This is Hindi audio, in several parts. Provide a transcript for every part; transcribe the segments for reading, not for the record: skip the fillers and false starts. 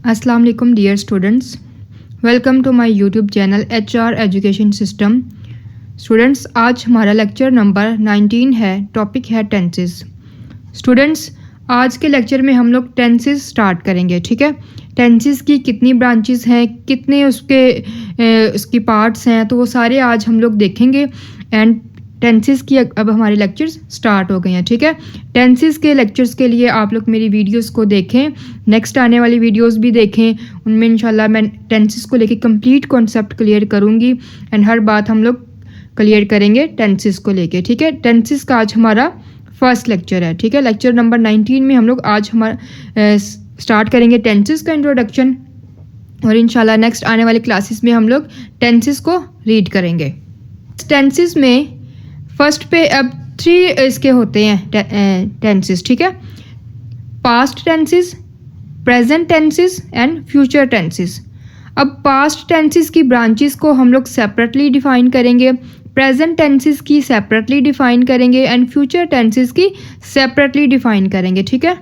अस्सलाम वालेकुम dear students, welcome to my YouTube channel HR education system. Students, आज हमारा लेक्चर नंबर 19 है। टॉपिक है टेंसेस। स्टूडेंट्स, आज के लेक्चर में हम लोग टेंसेस स्टार्ट करेंगे। ठीक है, टेंसेस की कितनी ब्रांचेस हैं, कितने उसकी पार्ट्स हैं, तो वो सारे आज हम लोग देखेंगे। एंड टेंसेस की अब हमारे लेक्चर्स स्टार्ट हो गए हैं। ठीक है, टेंसेस के लेक्चर्स के लिए आप लोग मेरी वीडियोस को देखें, नेक्स्ट आने वाली वीडियोस भी देखें। उनमें इंशाल्लाह मैं टेंसेस को लेके कंप्लीट कॉन्सेप्ट क्लियर करूंगी एंड हर बात हम लोग क्लियर करेंगे टेंसेस को लेके। ठीक है, टेंसेस का आज हमारा फर्स्ट लेक्चर है। ठीक है, लेक्चर नंबर 19 में हम लोग आज हमारा स्टार्ट करेंगे टेंसेस का इंट्रोडक्शन, और इंशाल्लाह नेक्स्ट आने वाले क्लासेस में हम लोग टेंसेस को रीड करेंगे। टेंसेस में फर्स्ट पे अब 3 इसके होते हैं टेंसेस। ठीक है, past tenses, present tenses and future tenses. अब पास्ट टेंसेस की ब्रांचेस को हम लोग सेपरेटली डिफाइन करेंगे, प्रेजेंट टेंसेस की सेपरेटली डिफाइन करेंगे एंड फ्यूचर टेंसेस की सेपरेटली डिफाइन करेंगे। ठीक है,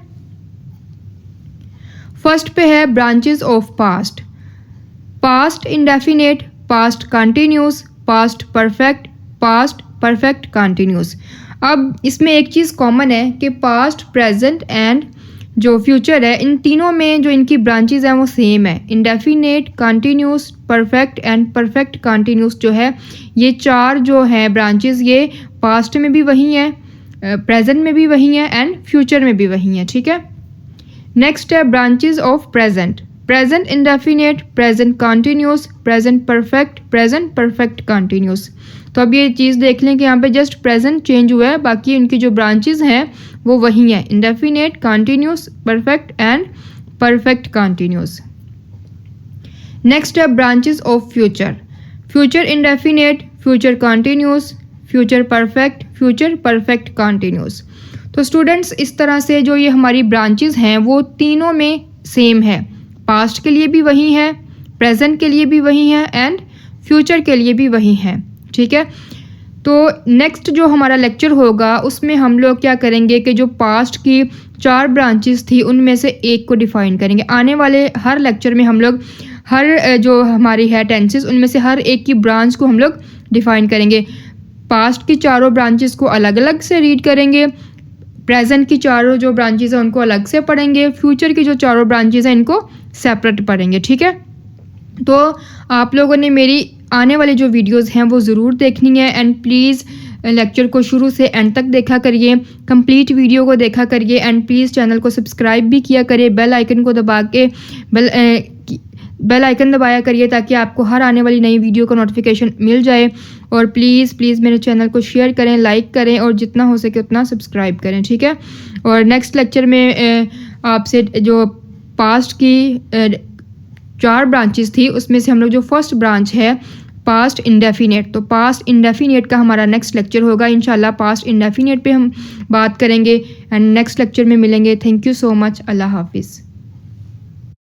फर्स्ट पे है branches of past. Past indefinite, past continuous, past perfect, past perfect continuous. अब इसमें एक चीज़ कॉमन है कि पास्ट, प्रेजेंट एंड जो फ्यूचर है, इन तीनों में जो इनकी ब्रांचेस हैं वो सेम है। Indefinite, continuous, perfect and perfect continuous जो है, ये 4 जो है ब्रांचेस, ये पास्ट में भी वही हैं, प्रेजेंट में भी वही हैं एंड फ्यूचर में भी वही हैं। ठीक है, नेक्स्ट है branches of present. Present indefinite, present continuous, present perfect, present perfect continuous. तो अब ये चीज़ देख लें कि यहाँ पे जस्ट प्रेजेंट चेंज हुआ है, बाकी इनकी जो ब्रांचेस हैं वो वही हैं, indefinite, continuous, perfect and perfect continuous. Next है branches of future. Future indefinite, future continuous, future perfect, future perfect continuous. तो स्टूडेंट्स, इस तरह से जो ये हमारी ब्रांचेस हैं वो तीनों में सेम है। पास्ट के लिए भी वही है, प्रेजेंट के लिए भी वही है एंड फ्यूचर के लिए भी वही है। ठीक है, तो नेक्स्ट जो हमारा लेक्चर होगा उसमें हम लोग क्या करेंगे कि जो पास्ट की 4 ब्रांचेस थी उनमें से एक को डिफाइन करेंगे। आने वाले हर लेक्चर में हम लोग हर जो हमारी है टेंसेस, उनमें से हर एक की ब्रांच को हम लोग डिफाइन करेंगे। पास्ट की 4 ब्रांचेस को अलग अलग से रीड करेंगे, प्रेजेंट की 4 जो ब्रांचेस हैं उनको अलग से पढ़ेंगे, फ्यूचर की जो 4 ब्रांचेस हैं इनको सेपरेट पढ़ेंगे। ठीक है, तो आप लोगों ने मेरी आने वाली जो वीडियोस हैं वो ज़रूर देखनी है एंड प्लीज़ लेक्चर को शुरू से एंड तक देखा करिए, कंप्लीट वीडियो को देखा करिए एंड प्लीज़ चैनल को सब्सक्राइब भी किया करिए, बेल आइकन को दबा के बेल आइकन दबाया करिए ताकि आपको हर आने वाली नई वीडियो का नोटिफिकेशन मिल जाए। और प्लीज़ मेरे चैनल को शेयर करें, लाइक करें और जितना हो सके उतना सब्सक्राइब करें। ठीक है, और नेक्स्ट लेक्चर में आपसे जो पास्ट की 4 ब्रांचेस थी उसमें से हम लोग जो फर्स्ट ब्रांच है पास्ट इंडेफिनेट, तो पास्ट इंडेफिनेट का हमारा नेक्स्ट लेक्चर होगा। इंशाल्लाह पास्ट इंडेफिनेट पे हम बात करेंगे एंड नेक्स्ट लेक्चर में मिलेंगे। Thank you so much. अल्लाह हाफिज़।